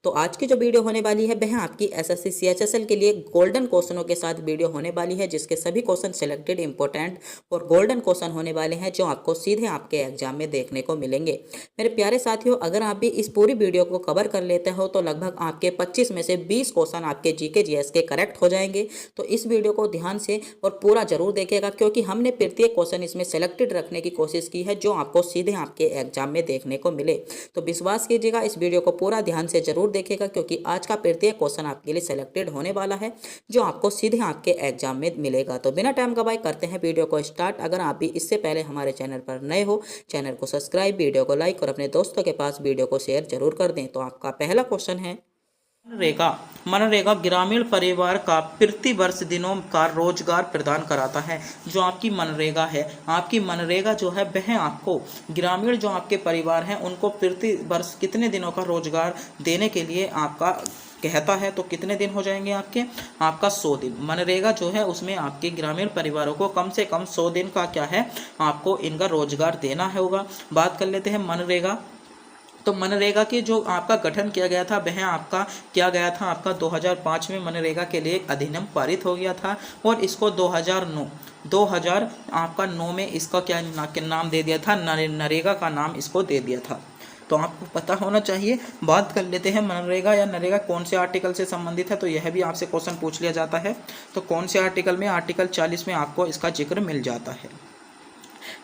तो आज की जो वीडियो होने वाली है वह आपकी एसएससी सीएचएसएल के लिए गोल्डन क्वेश्चनों के साथ वीडियो होने वाली है, जिसके सभी क्वेश्चन सिलेक्टेड इंपॉर्टेंट और गोल्डन क्वेश्चन होने वाले हैं जो आपको सीधे आपके एग्जाम में देखने को मिलेंगे। मेरे प्यारे साथियों, अगर आप भी इस पूरी वीडियो को कवर कर लेते हो तो लगभग आपके 25 में से 20 क्वेश्चन आपके जीके जीएस के करेक्ट हो जाएंगे। तो इस वीडियो को ध्यान से और पूरा जरूर देखिएगा, क्योंकि हमने प्रत्येक क्वेश्चन इसमें सेलेक्टेड रखने की कोशिश की है जो आपको सीधे आपके एग्जाम में देखने को मिले। तो विश्वास कीजिएगा, इस वीडियो को पूरा ध्यान से जरूर देखिएगा, क्योंकि आज का प्रत्येक क्वेश्चन आपके लिए सेलेक्टेड होने वाला है जो आपको सीधे आपके एग्जाम में मिलेगा। तो बिना टाइम गवाए करते हैं वीडियो को स्टार्ट। अगर आप भी इससे पहले हमारे चैनल पर नए हो, चैनल को सब्सक्राइब, वीडियो को लाइक और अपने दोस्तों के पास वीडियो को शेयर जरूर कर दें। तो आपका पहला क्वेश्चन है, मनरेगा ग्रामीण परिवार का प्रति वर्ष दिनों का रोजगार प्रदान कराता है। जो आपकी मनरेगा है, आपकी मनरेगा जो है वह आपको ग्रामीण जो आपके परिवार हैं उनको प्रति वर्ष कितने दिनों का रोजगार देने के लिए आपका कहता है। तो कितने दिन हो जाएंगे आपका 100 दिन। मनरेगा जो है उसमें आपके ग्रामीण परिवारों को कम से कम 100 दिन का क्या है आपको इनका रोजगार देना होगा। बात कर लेते हैं मनरेगा। तो मनरेगा के जो आपका गठन किया गया था वह आपका किया गया था आपका 2005 में मनरेगा के लिए एक अधिनियम पारित हो गया था, और इसको 2000 आपका 9 में इसका क्या नाम दे दिया था, नरेगा का नाम इसको दे दिया था। तो आपको पता होना चाहिए। बात कर लेते हैं मनरेगा या नरेगा कौन से आर्टिकल से संबंधित है, तो यह भी आपसे क्वेश्चन पूछ लिया जाता है। तो कौन से आर्टिकल में, आर्टिकल 40 में आपको इसका जिक्र मिल जाता है।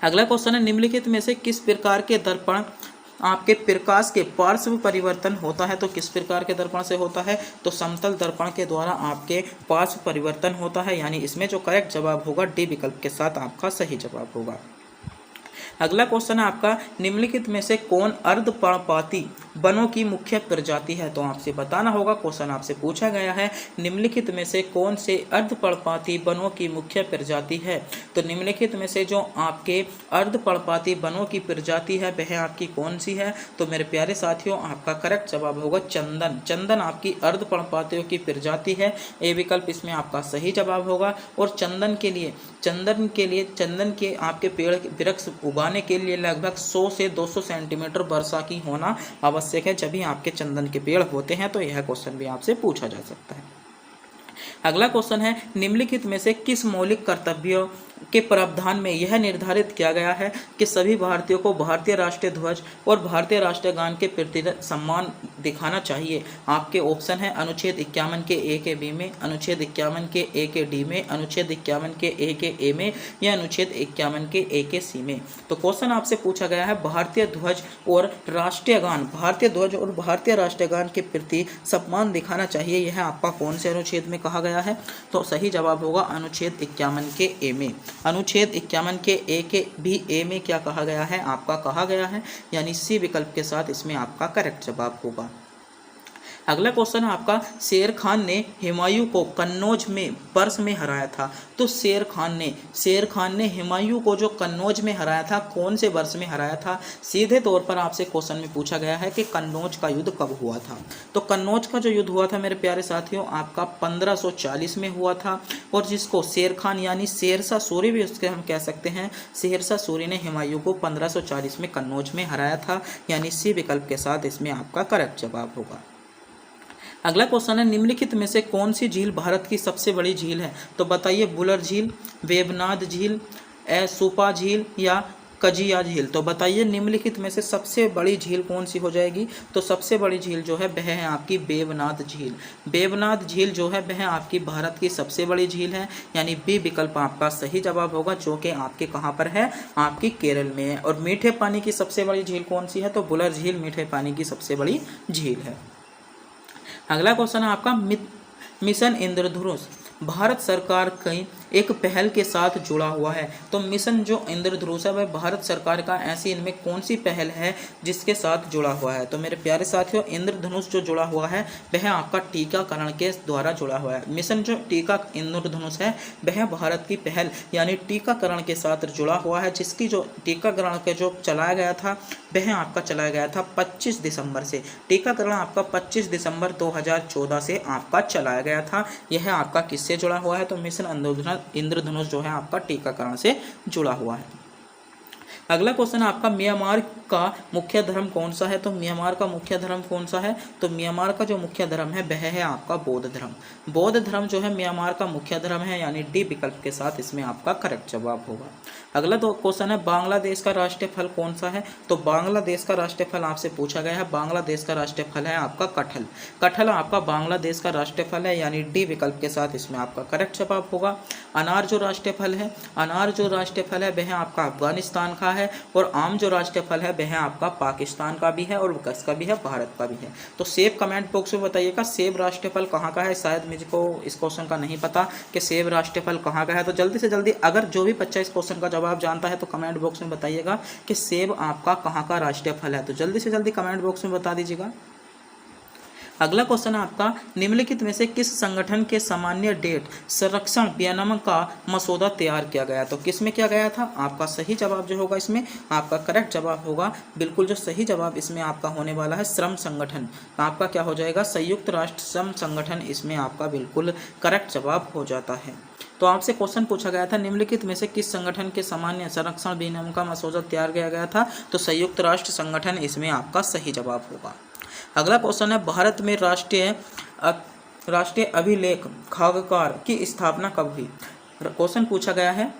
अगला क्वेश्चन है, निम्नलिखित में से किस प्रकार के दर्पण आपके प्रकाश के पार्श्व परिवर्तन होता है। तो किस प्रकार के दर्पण से होता है, तो समतल दर्पण के द्वारा आपके पार्श्व परिवर्तन होता है। यानी इसमें जो करेक्ट जवाब होगा डी विकल्प के साथ आपका सही जवाब होगा। अगला क्वेश्चन है आपका, निम्नलिखित में से कौन अर्धपर्णपाती वनों की मुख्य प्रजाति है। तो आपसे बताना होगा, क्वेश्चन आपसे पूछा गया है निम्नलिखित में से कौन से अर्धपर्णपाती वनों की मुख्य प्रजाति है। तो निम्नलिखित में से जो आपके अर्धपर्णपाती वनों की प्रजाति है वह आपकी कौन सी है। तो मेरे प्यारे साथियों, आपका करेक्ट जवाब होगा चंदन। चंदन आपकी अर्धपर्णपातियों की प्रजाति है। ए विकल्प इसमें आपका सही जवाब होगा। और चंदन के आपके पेड़ वृक्ष उगाने के लिए लगभग 100 से 200 सेंटीमीटर वर्षा की होना आवश्यक है, जब भी आपके चंदन के पेड़ होते हैं। तो यह क्वेश्चन भी आपसे पूछा जा सकता है। अगला क्वेश्चन है, निम्नलिखित में से किस मौलिक कर्तव्यों के प्रावधान में यह निर्धारित किया गया है कि सभी भारतीयों को भारतीय राष्ट्रीय ध्वज और भारतीय राष्ट्रीय गान के प्रति सम्मान दिखाना चाहिए। आपके ऑप्शन है अनुच्छेद 51 के ए के बी में, अनुच्छेद 51 के ए के डी में, अनुच्छेद 51 के ए के ए में, या अनुच्छेद 51 के ए के सी में। तो क्वेश्चन आपसे पूछा गया है भारतीय ध्वज और राष्ट्रीय गान, भारतीय ध्वज और भारतीय राष्ट्रीय गान के प्रति सम्मान दिखाना चाहिए। यह आपका कौन से अनुच्छेद में कहा गया है। तो सही जवाब होगा अनुच्छेद 51 के ए में। अनुच्छेद 51 के ए के भी ए में क्या कहा गया है, आपका कहा गया है, यानी सी विकल्प के साथ इसमें आपका करेक्ट जवाब होगा। अगला क्वेश्चन है आपका, शेर खान ने हुमायूं को कन्नौज में वर्ष में हराया था। तो शेर खान ने हुमायूं को जो कन्नौज में हराया था, कौन से वर्ष में हराया था। सीधे तौर पर आपसे क्वेश्चन में पूछा गया है कि कन्नौज का युद्ध कब हुआ था। तो कन्नौज का जो युद्ध हुआ था मेरे प्यारे साथियों, आपका 1540 में हुआ था, और जिसको शेर खान यानी शेरशाह सूरी भी उसके हम कह सकते हैं। शेरशाह सूरी ने हुमायूं को 1540 में कन्नौज में हराया था, यानी सी विकल्प के साथ इसमें आपका करेक्ट जवाब होगा। अगला क्वेश्चन है, निम्नलिखित में से कौन सी झील भारत की सबसे बड़ी झील है। तो बताइए, बुलर झील, वेबनाथ झील, सुपा झील या कजिया झील। तो बताइए निम्नलिखित में से सबसे बड़ी झील कौन सी हो जाएगी। तो सबसे बड़ी झील जो है वह है आपकी वेबनाथ झील। वेबनाथ झील जो है वह आपकी भारत की सबसे बड़ी झील है, यानी बी विकल्प आपका सही जवाब होगा, जो कि आपके कहाँ पर है, आपकी केरल में है। और मीठे पानी की सबसे बड़ी झील कौन सी है। तो बुलर झील मीठे पानी की सबसे बड़ी झील है। अगला क्वेश्चन है आपका, मिशन इंद्रधनुष भारत सरकार की एक पहल के साथ जुड़ा हुआ है। तो मिशन जो इंद्रधनुष है वह भारत सरकार का ऐसी इनमें कौन सी पहल है जिसके साथ जुड़ा हुआ है। तो मेरे प्यारे साथियों, इंद्रधनुष जो जुड़ा हुआ है वह आपका टीकाकरण के द्वारा जुड़ा हुआ है। मिशन जो टीका इंद्रधनुष है वह भारत की पहल यानी टीकाकरण के साथ जुड़ा हुआ है, जिसकी जो टीकाकरण के जो चलाया गया था वह आपका चलाया गया था 25 दिसंबर से। टीकाकरण आपका 25 दिसंबर 2014 से आपका चलाया गया था। यह आपका किससे जुड़ा हुआ है। तो मिशन इंद्रधनुष जो है आपका टीकाकरण से जुड़ा हुआ है। अगला क्वेश्चन है आपका म्यांमार का मुख्य धर्म कौन सा है। तो म्यांमार का मुख्य धर्म कौन सा है। तो म्यांमार का जो मुख्य धर्म है वह है आपका बौद्ध धर्म। बौद्ध धर्म जो है म्यांमार का मुख्य धर्म है, यानी डी विकल्प के साथ इसमें आपका करेक्ट जवाब होगा। अगला दो क्वेश्चन है बांग्लादेश का राष्ट्रीय फल कौन सा है। तो बांग्लादेश का राष्ट्रीय फल आपसे पूछा गया है। बांग्लादेश का राष्ट्रीय फल है आपका कटहल। कटहल आपका बांग्लादेश का राष्ट्रीय फल है, यानी डी विकल्प के साथ इसमें आपका करेक्ट जवाब होगा। अनार जो राष्ट्रीय फल है, अनार जो राष्ट्रीय फल है वह आपका अफगानिस्तान का है, और आम जो राष्ट्रीय फल है वह आपका पाकिस्तान का भी है और किसका भी है, भारत का भी है। तो सेब कमेंट बॉक्स में बताइएगा सेब राष्ट्रीय फल कहाँ का है। शायद मुझको इस क्वेश्चन का नहीं पता कि सेब राष्ट्रीय फल कहाँ का है। तो जल्दी से जल्दी अगर जो भी बच्चा इस क्वेश्चन का जवाब जानता है तो कमेंट बॉक्स में बताइएगा कि सेब आपका कहाँ का राष्ट्रीय फल है। तो जल्दी से जल्दी कमेंट बॉक्स में बता दीजिएगा। अगला क्वेश्चन है आपका निम्नलिखित में से किस संगठन के सामान्य डेट संरक्षण विनियम का मसौदा तैयार किया गया। तो किस में किया गया था। आपका सही जवाब जो होगा इसमें आपका करेक्ट जवाब होगा, बिल्कुल जो सही जवाब इसमें आपका होने वाला है श्रम संगठन। आपका क्या हो जाएगा, संयुक्त राष्ट्र श्रम संगठन इसमें आपका बिल्कुल करेक्ट जवाब हो जाता है। तो आपसे क्वेश्चन पूछा गया था निम्नलिखित में से किस संगठन के सामान्य संरक्षण विनियम का मसौदा तैयार किया गया था। तो संयुक्त राष्ट्र संगठन इसमें आपका सही जवाब होगा। अगला क्वेश्चन है भारत में राष्ट्रीय अभिलेखागार की स्थापना कब हुई। क्वेश्चन पूछा गया है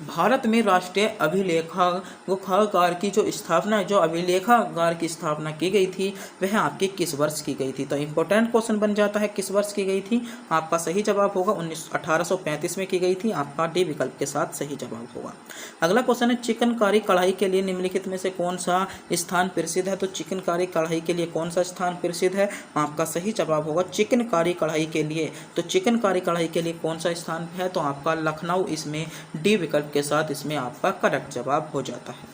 भारत में राष्ट्रीय अभिलेखागार की जो स्थापना, जो अभिलेखागार की स्थापना की गई थी वह आपके किस वर्ष की गई थी। तो इंपॉर्टेंट क्वेश्चन बन जाता है किस वर्ष की गई थी। आपका सही जवाब होगा 1835 में की गई थी। आपका डी विकल्प के साथ सही जवाब होगा। अगला क्वेश्चन है चिकनकारी कढ़ाई के लिए निम्नलिखित में से कौन सा स्थान प्रसिद्ध है। तो चिकनकारी कढ़ाई के लिए कौन सा स्थान प्रसिद्ध है। आपका सही जवाब होगा चिकनकारी कढ़ाई के लिए। तो चिकनकारी कढ़ाई के लिए कौन सा स्थान है। तो आपका लखनऊ इसमें डी विकल्प के साथ इसमें आपका करेक्ट जवाब हो जाता है।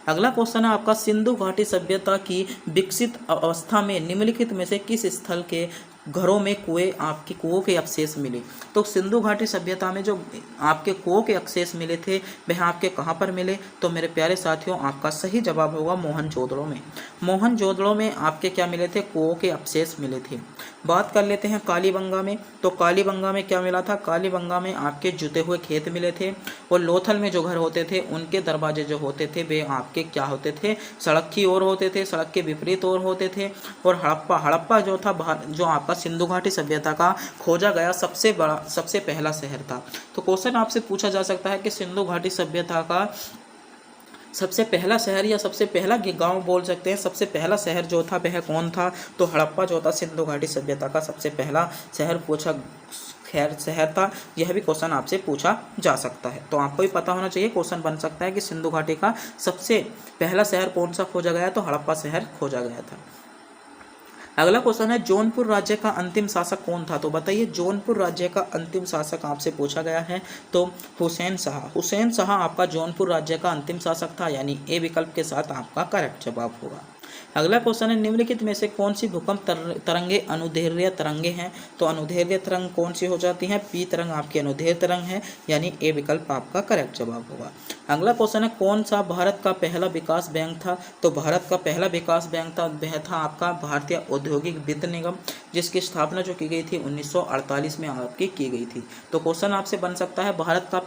अगला क्वेश्चन है आपका सिंधु घाटी सभ्यता की विकसित अवस्था में निम्नलिखित में से किस स्थल के घरों में कुओं के अवशेष मिले। तो सिंधु घाटी सभ्यता में जो आपके कुओं के अवशेष मिले थे वह आपके कहाँ पर मिले। तो मेरे प्यारे साथियों आपका सही जवाब होगा मोहनजोदड़ो में। मोहनजोदड़ो में आपके क्या मिले थे, कुओं के अवशेष मिले थे। बात कर लेते हैं कालीबंगा में। तो कालीबंगा में क्या मिला था, कालीबंगा में आपके जुते हुए खेत मिले थे, और लोथल में जो घर होते थे उनके दरवाजे जो होते थे वे आपके क्या होते थे, सड़क की ओर होते थे, सड़क के विपरीत ओर होते थे। और हड़प्पा जो था, जो आपका सिंधु घाटी सभ्यता का खोजा गया सबसे पहला शहर था। तो क्वेश्चन आपसे पूछा जा सकता है कि सिंधु घाटी सभ्यता का सबसे पहला शहर या सबसे पहला गांव बोल सकते हैं, सबसे पहला शहर जो था वह कौन था। तो हड़प्पा जो था सिंधु घाटी सभ्यता का सबसे पहला शहर था। यह भी क्वेश्चन आपसे पूछा जा सकता है। तो आपको भी पता होना चाहिए, क्वेश्चन बन सकता है कि सिंधु घाटी का सबसे पहला शहर कौन सा खोजा गया। तो हड़प्पा शहर खोजा गया था। अगला क्वेश्चन है जौनपुर राज्य का अंतिम शासक कौन था। तो बताइए जौनपुर राज्य का अंतिम शासक आपसे पूछा गया है। तो हुसैन शाह। हुसैन शाह आपका जौनपुर राज्य का अंतिम शासक था, यानी ए विकल्प के साथ आपका करेक्ट जवाब होगा। अगला क्वेश्चन है निम्नलिखित में से कौन सी भूकंप तरंगे अनुदैर्घ्य तरंगे हैं। तो अनुदैर्घ्य तरंग कौन सी हो जाती है, पी तरंग आपकी अनुदैर्घ्य तरंग है, यानी ए विकल्प आपका करेक्ट जवाब होगा। अगला क्वेश्चन है कौन सा भारत का पहला विकास बैंक था। तो भारत का पहला विकास बैंक था वह था आपका भारतीय औद्योगिक वित्त निगम, जिसकी स्थापना जो की गई थी 1948 में आपकी की गई थी। तो क्वेश्चन आपसे बन सकता है भारत का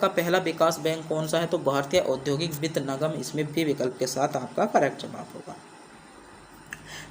पहला विकास बैंक कौन सा है। तो भारतीय औद्योगिक वित्त निगम इसमें भी विकल्प के साथ आपका करेक्ट जवाब होगा।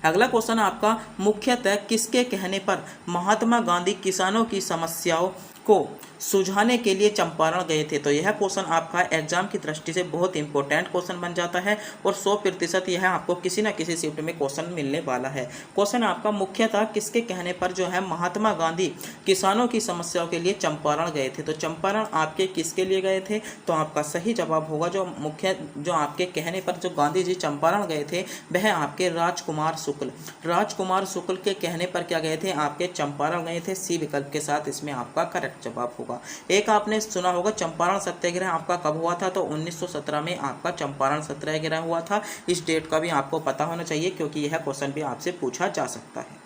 अगला क्वेश्चन आपका मुख्यतः किसके कहने पर महात्मा गांधी किसानों की समस्याओं को सुझाने के लिए चंपारण गए थे। तो यह क्वेश्चन आपका एग्जाम की दृष्टि से बहुत इंपॉर्टेंट क्वेश्चन बन जाता है, और 100% यह आपको किसी न किसी शिफ्ट में क्वेश्चन मिलने वाला है। क्वेश्चन आपका मुख्यतः किसके कहने पर जो है महात्मा गांधी किसानों की समस्याओं के लिए चंपारण गए थे। तो चंपारण आपके किसके लिए गए थे। तो आपका सही जवाब होगा जो आपके कहने पर जो गांधी जी चंपारण गए थे वह आपके राजकुमार शुक्ल के कहने पर क्या गए थे, आपके चंपारण गए थे। सी विकल्प के साथ इसमें आपका करेक्ट जवाब होगा। एक आपने सुना होगा चंपारण सत्याग्रह आपका कब हुआ था। तो 1917 में आपका चंपारण सत्याग्रह हुआ था। इस डेट का भी आपको पता होना चाहिए क्योंकि यह क्वेश्चन भी आपसे पूछा जा सकता है।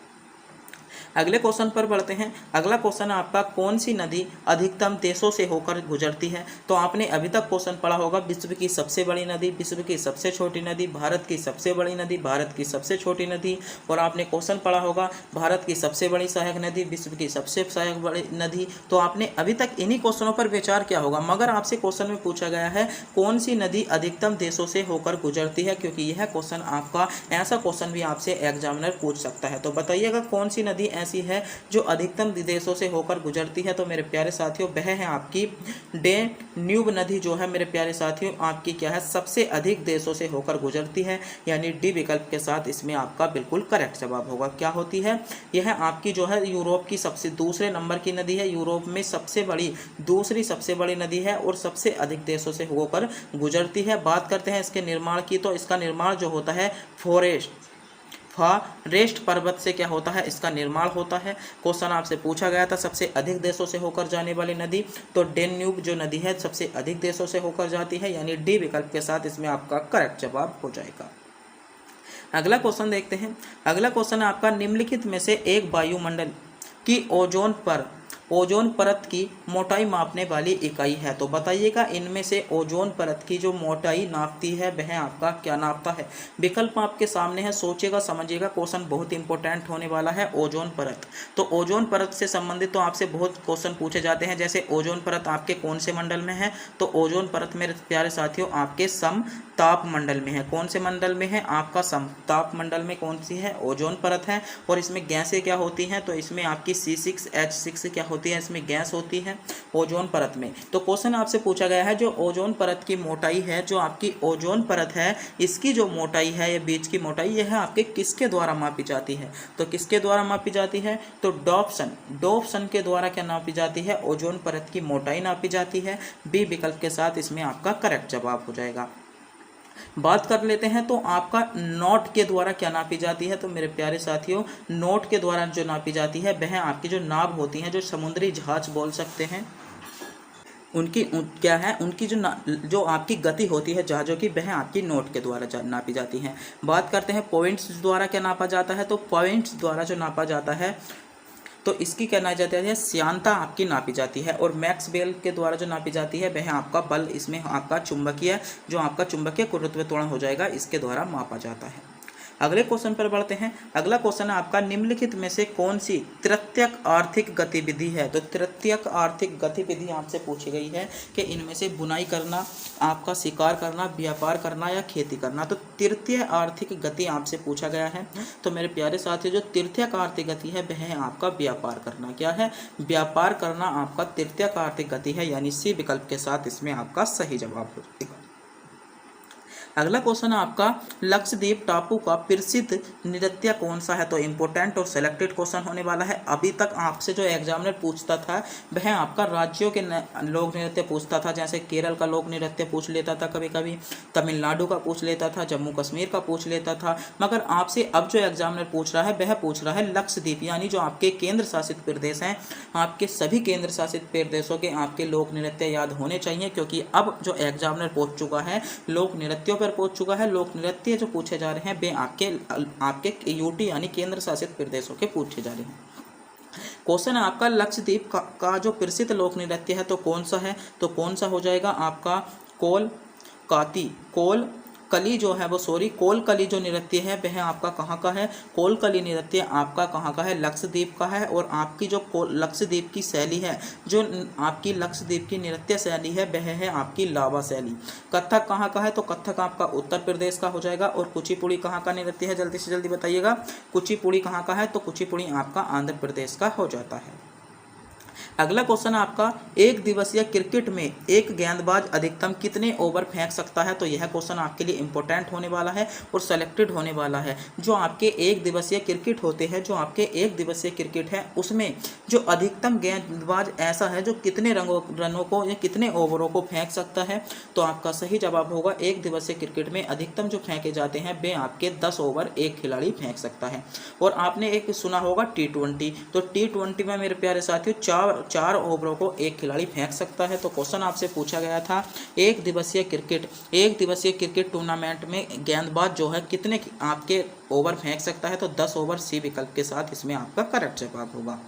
अगले क्वेश्चन पर बढ़ते हैं। अगला क्वेश्चन आपका, कौन सी नदी अधिकतम देशों से होकर गुजरती है? तो आपने अभी तक क्वेश्चन पढ़ा होगा, विश्व की सबसे बड़ी नदी, विश्व की सबसे छोटी नदी, भारत की सबसे बड़ी नदी, भारत की सबसे छोटी नदी, और आपने क्वेश्चन पढ़ा होगा भारत की सबसे बड़ी सहायक नदी, विश्व की सबसे सहायक बड़ी नदी। तो आपने अभी तक इन्हीं क्वेश्चनों पर विचार किया होगा, मगर आपसे क्वेश्चन में पूछा गया है कौन सी नदी अधिकतम देशों से होकर गुजरती है, क्योंकि यह क्वेश्चन आपका ऐसा क्वेश्चन भी आपसे एग्जामिनर पूछ सकता है। तो बताइएगा कौन सी नदी ऐसी है जो अधिकतम देशों से होकर गुजरती है? तो मेरे प्यारे साथियों, वह है आपकी डेन्यूब नदी, जो है मेरे प्यारे साथियों आपकी क्या है, सबसे अधिक देशों से होकर गुजरती है, यानी डी विकल्प के साथ इसमें आपका बिल्कुल करेक्ट जवाब होगा। क्या होती है? यह आपकी जो है यूरोप की सबसे दूसरे नंबर की नदी है, यूरोप में सबसे बड़ी, दूसरी सबसे बड़ी नदी है और सबसे अधिक देशों से होकर गुजरती है। बात करते हैं इसके निर्माण की, तो इसका निर्माण जो होता है फॉरेस्ट पर्वत से क्या होता है, इसका निर्माण होता है। क्वेश्चन आपसे पूछा गया था सबसे अधिक देशों से होकर जाने वाली नदी, तो डेन्यूब जो नदी है सबसे अधिक देशों से होकर जाती है, यानी डी विकल्प के साथ इसमें आपका करेक्ट जवाब हो जाएगा। अगला क्वेश्चन देखते हैं। अगला क्वेश्चन आपका, निम्नलिखित में से एक वायुमंडल की ओजोन परत की मोटाई मापने वाली इकाई है? तो बताइएगा इनमें से ओजोन परत की जो मोटाई नापती है वह आपका क्या नापता है? विकल्प आपके सामने है, सोचिएगा समझिएगा, क्वेश्चन बहुत इंपॉर्टेंट होने वाला है। ओजोन परत, तो ओजोन परत से संबंधित तो आपसे बहुत क्वेश्चन पूछे जाते हैं, जैसे ओजोन परत आपके कौन से मंडल में है? तो ओजोन परत मेरे प्यारे साथियों आपके समताप मंडल में है। कौन से मंडल में है? आपका समताप मंडल में कौन सी है? ओजोन परत है। और इसमें गैसें क्या होती हैं? तो इसमें आपकी C6H6 क्या होती है, इसमें गैस होती है ओजोन परत में। तो क्वेश्चन आपसे पूछा गया है जो ओजोन परत की मोटाई है, जो आपकी ओजोन परत है, इसकी जो मोटाई है, ये बीच की मोटाई, यह आपके किसके द्वारा मापी जाती है? तो किसके द्वारा मापी जाती है? तो डॉप्सन के द्वारा क्या नापी जाती है? ओजोन परत की मोटाई नापी जाती है। बी विकल्प के साथ इसमें आपका करेक्ट जवाब हो जाएगा। बात कर लेते हैं तो आपका नॉट के द्वारा क्या नापी जाती है? तो मेरे प्यारे साथियों, नॉट के द्वारा जो नापी जाती है वह आपकी जो नाव होती हैं, जो समुद्री जहाज बोल सकते हैं, उनकी क्या है, उनकी जो आपकी गति होती है जहाज़ों की, वह आपकी नॉट के द्वारा नापी जाती हैं। बात करते हैं पॉइंट्स द्वारा क्या नापा जाता है? तो पॉइंट्स द्वारा जो नापा जाता है तो इसकी क्या नापी जाती है? श्यानता आपकी नापी जाती है। और मैक्सवेल के द्वारा जो नापी जाती है वह आपका बल, इसमें आपका चुंबकीय, जो आपका चुंबकीय गुरुत्व त्वरण हो जाएगा, इसके द्वारा मापा जाता है। अगले क्वेश्चन पर बढ़ते हैं। अगला क्वेश्चन है आपका, निम्नलिखित में से कौन सी तृतीयक आर्थिक गतिविधि है? तो तृतीयक आर्थिक गतिविधि आपसे पूछी गई है कि इनमें से बुनाई करना, आपका शिकार करना, व्यापार करना या खेती करना। तो तृतीय आर्थिक गति आपसे पूछा गया है। तो मेरे प्यारे साथियों, जो तृतीयक आर्थिक गति है वह है आपका व्यापार करना। क्या है? व्यापार करना आपका तृतीयक आर्थिक गति है, यानी सी विकल्प के साथ इसमें आपका सही जवाब हो जाएगा। अगला क्वेश्चन है आपका, लक्षद्वीप टापू का प्रसिद्ध नृत्य कौन सा है? तो इंपॉर्टेंट और सेलेक्टेड क्वेश्चन होने वाला है। अभी तक आपसे जो एग्जामिनर पूछता था वह आपका राज्यों के लोक नृत्य पूछता था, जैसे केरल का लोक नृत्य पूछ लेता था, कभी कभी तमिलनाडु का पूछ लेता था, जम्मू कश्मीर का पूछ लेता था। मगर आपसे अब जो एग्जामिनर पूछ रहा है वह पूछ रहा है लक्षद्वीप, यानी जो आपके केंद्र शासित प्रदेश हैं, आपके सभी केंद्र शासित प्रदेशों के आपके लोक नृत्य याद होने चाहिए, क्योंकि अब जो एग्जामिनर पहुंच चुका है लोक नृत्यों पर पहुंच चुका है। लोक नृत्य जो पूछे जा रहे हैं वे आपके यूटी यानी केंद्र शासित प्रदेशों के पूछे जा रहे हैं। क्वेश्चन है आपका, लक्षद्वीप का जो प्रसिद्ध लोक नृत्य है तो कौन सा है? तो कौन सा हो जाएगा आपका कोलकली जो है वो कोलकली जो नृत्य है वह आपका कहाँ का है? कोलकली नृत्य आपका कहाँ का है? लक्षद्वीप का है। और आपकी जो लक्षद्वीप की शैली है, जो आपकी लक्षद्वीप की नृत्य शैली है वह है आपकी लावा शैली। कथक कहाँ का है? तो कथक आपका उत्तर प्रदेश का हो जाएगा। और कुचिपुड़ी कहाँ का नृत्य है? जल्दी से जल्दी बताइएगा, कुचिपुड़ी कहाँ का है? तो कुचिपुड़ी आपका आंध्र प्रदेश का हो जाता है। अगला क्वेश्चन आपका, एक दिवसीय क्रिकेट में एक गेंदबाज अधिकतम कितने ओवर फेंक सकता है? तो यह क्वेश्चन आपके लिए इंपॉर्टेंट होने वाला है और सेलेक्टेड होने वाला है। जो आपके एक दिवसीय क्रिकेट होते हैं, जो आपके एक दिवसीय क्रिकेट है, उसमें जो अधिकतम गेंदबाज ऐसा है जो कितने रनों को या कितने ओवरों को फेंक सकता है? तो आपका सही जवाब होगा, एक दिवसीय क्रिकेट में अधिकतम जो फेंके जाते हैं वे आपके 10 ओवर एक खिलाड़ी फेंक सकता है। और आपने एक सुना होगा T20, तो T20 में मेरे प्यारे साथियों 4 चार ओवरों को एक खिलाड़ी फेंक सकता है। तो क्वेश्चन आपसे पूछा गया था एक दिवसीय क्रिकेट टूर्नामेंट में गेंदबाज जो है कितने आपके ओवर फेंक सकता है, तो 10 ओवर सी विकल्प के साथ इसमें आपका करेक्ट जवाब होगा।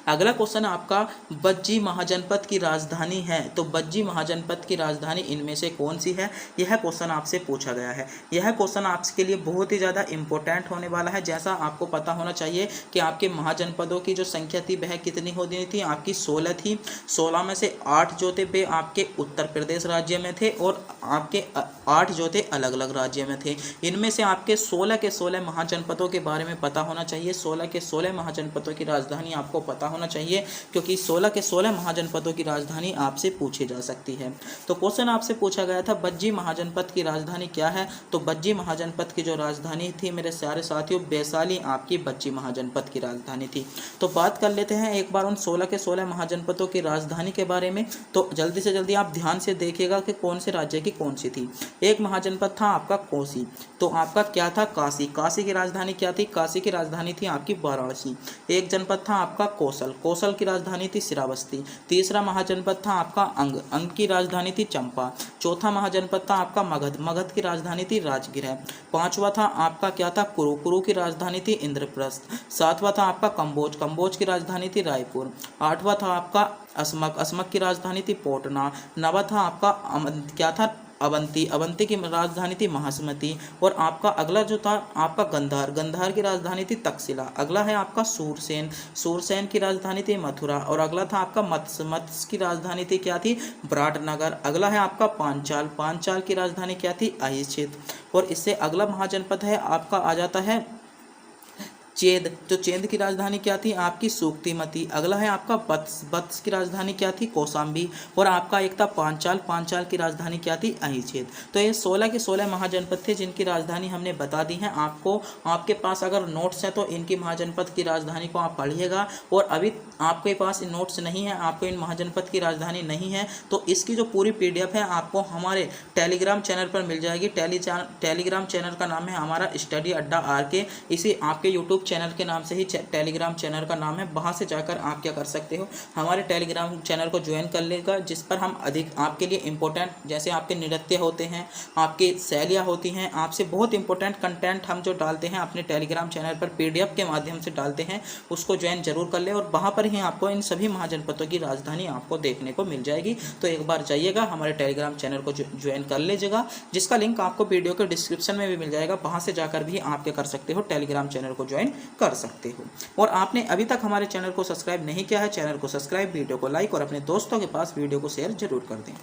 अगला क्वेश्चन आपका बज्जी महाजनपद की राजधानी है, तो बज्जी महाजनपद की राजधानी इनमें से कौन सी है, यह क्वेश्चन आपसे पूछा गया है। यह क्वेश्चन आपके लिए बहुत ही ज़्यादा इंपॉर्टेंट होने वाला है। जैसा आपको पता होना चाहिए कि आपके महाजनपदों की जो संख्या थी वह कितनी होनी थी, आपकी 16 थी। 16 में से 8 जो थे वे आपके उत्तर प्रदेश राज्य में थे और आपके 8 जो थे अलग अलग राज्य में थे। इनमें से आपके 16 के 16 महाजनपदों के बारे में पता होना चाहिए। 16 के 16 महाजनपदों की राजधानी आपको पता होना चाहिए, क्योंकि 16 के 16 महाजनपदों की राजधानी आपसे पूछी जा सकती है। तो क्वेश्चन आपसे पूछा गया था बज्जी महाजनपद की राजधानी क्या है, तो बज्जी महाजनपद की जो राजधानी थी मेरे सारे साथियों, वैशाली आपकी बज्जी महाजनपद की राजधानी थी। तो बात कर लेते हैं एक बार उन 16 के 16 महाजनपदों की राजधानी के बारे में। तो जल्दी से जल्दी आप ध्यान से देखिएगा कि कौन से राज्य की कौन सी थी। एक महाजनपद था आपका कोसी, तो आपका क्या था काशी। काशी की राजधानी क्या थी, काशी की राजधानी थी आपकी वाराणसी। एक जनपद था आपका कौशल, कौशल की राजधानी थी श्रावस्ती। तीसरा महाजनपद था आपका अंग, अंग की राजधानी थी चंपा। चौथा महाजनपद था आपका मगध, मगध की राजधानी थी राजगृह। पांचवा था आपका क्या था कुरु, कुरु की राजधानी थी इंद्रप्रस्थ। सातवां था आपका कंबोज, कंबोज की राजधानी थी रायपुर। आठवां था आपका असमक, असमक की राजधानी थी पोटना। नवा था आपका क्या था अवंती, अवंती की राजधानी थी महासमती। और आपका अगला जो था आपका गंधार, गंधार की राजधानी थी तक्षशिला। अगला है आपका सूरसेन, सूरसेन की राजधानी थी मथुरा। और अगला था आपका मत्स्य, मत्स्य की राजधानी थी क्या थी विराटनगर। अगला है आपका पांचाल, पांचाल की राजधानी क्या थी अहिच्छित। और इससे अगला महाजनपद है आपका आ जाता है चेद, तो चेद की राजधानी क्या थी आपकी सूक्तिमती। अगला है आपका बत्स, बत्स की राजधानी क्या थी कौशाम्बी। और आपका एक था पांचाल, पांचाल की राजधानी क्या थी अहिच्छेद। तो ये 16 के 16 महाजनपद थे जिनकी राजधानी हमने बता दी है आपको। आपके पास अगर नोट्स है तो इनकी महाजनपद की राजधानी को आप पढ़िएगा। और अभी आपके पास नोट्स नहीं है, आपको इन महाजनपद की राजधानी नहीं है, तो इसकी जो पूरी PDF है आपको हमारे टेलीग्राम चैनल पर मिल जाएगी। टेलीग्राम चैनल का नाम है हमारा स्टडी अड्डा RK। इसी आपके यूट्यूब चैनल के नाम से ही टेलीग्राम चैनल का नाम है। वहां से जाकर आप क्या कर सकते हो, हमारे टेलीग्राम चैनल को ज्वाइन कर लेगा, जिस पर हम अधिक आपके लिए इंपॉर्टेंट जैसे आपके नृत्य होते हैं, आपकी शैलियाँ होती हैं, आपसे बहुत इंपॉर्टेंट कंटेंट हम जो डालते हैं अपने टेलीग्राम चैनल पर PDF के माध्यम से डालते हैं, उसको ज्वाइन जरूर कर ले। और वहाँ पर ही आपको इन सभी महाजनपदों की राजधानी आपको देखने को मिल जाएगी। तो एक बार जाइएगा हमारे टेलीग्राम चैनल को ज्वाइन कर लीजिएगा, जिसका लिंक आपको वीडियो के डिस्क्रिप्शन में भी मिल जाएगा। वहाँ से जाकर भी आप क्या कर सकते हो, टेलीग्राम चैनल को ज्वाइन कर सकते हो। और आपने अभी तक हमारे चैनल को सब्सक्राइब नहीं किया है, चैनल को सब्सक्राइब, वीडियो को लाइक और अपने दोस्तों के पास वीडियो को शेयर जरूर कर दें।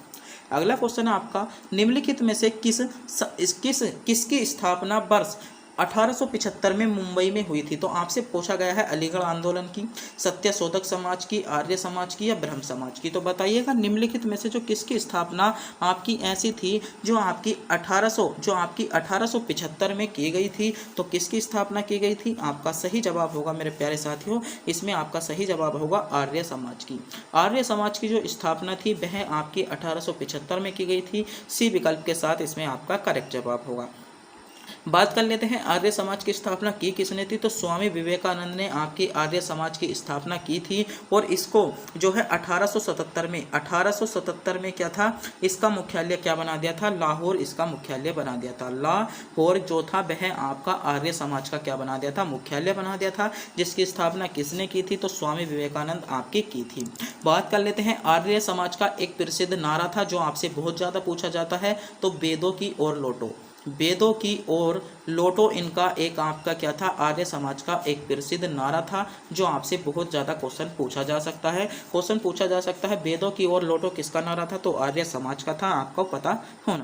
अगला क्वेश्चन है आपका निम्नलिखित में से किसकी स्थापना वर्ष 1875 में मुंबई में हुई थी। तो आपसे पूछा गया है अलीगढ़ आंदोलन की, सत्यशोधक समाज की, आर्य समाज की या ब्रह्म समाज की। तो बताइएगा निम्नलिखित में से जो किसकी स्थापना आपकी ऐसी थी जो आपकी 1875 में की गई थी। तो किसकी स्थापना की गई थी, आपका सही जवाब होगा मेरे प्यारे साथियों, इसमें आपका सही जवाब होगा आर्य समाज की। आर्य समाज की जो स्थापना थी वह आपकी 1875 में की गई थी। सी विकल्प के साथ इसमें आपका करेक्ट जवाब होगा। बात कर लेते हैं आर्य समाज की स्थापना की किसने थी। तो स्वामी विवेकानंद ने आपकी आर्य समाज की स्थापना की थी। और इसको जो है 1877 में क्या था, इसका मुख्यालय क्या बना दिया था, लाहौर इसका मुख्यालय बना दिया था। लाहौर जो था वह आपका आर्य समाज का क्या बना दिया था, मुख्यालय बना दिया था। जिसकी स्थापना किसने की थी, तो स्वामी विवेकानंद आपकी की थी। बात कर लेते हैं आर्य समाज का एक प्रसिद्ध नारा था जो आपसे बहुत ज़्यादा पूछा जाता है, तो वेदों की ओर लौटो, वेदों की ओर लौटो इनका एक आपका क्या था, आर्य समाज का एक प्रसिद्ध नारा था जो आपसे बहुत ज़्यादा क्वेश्चन पूछा जा सकता है। वेदों की ओर लौटो किसका नारा था, तो आर्य समाज का था, आपको पता होना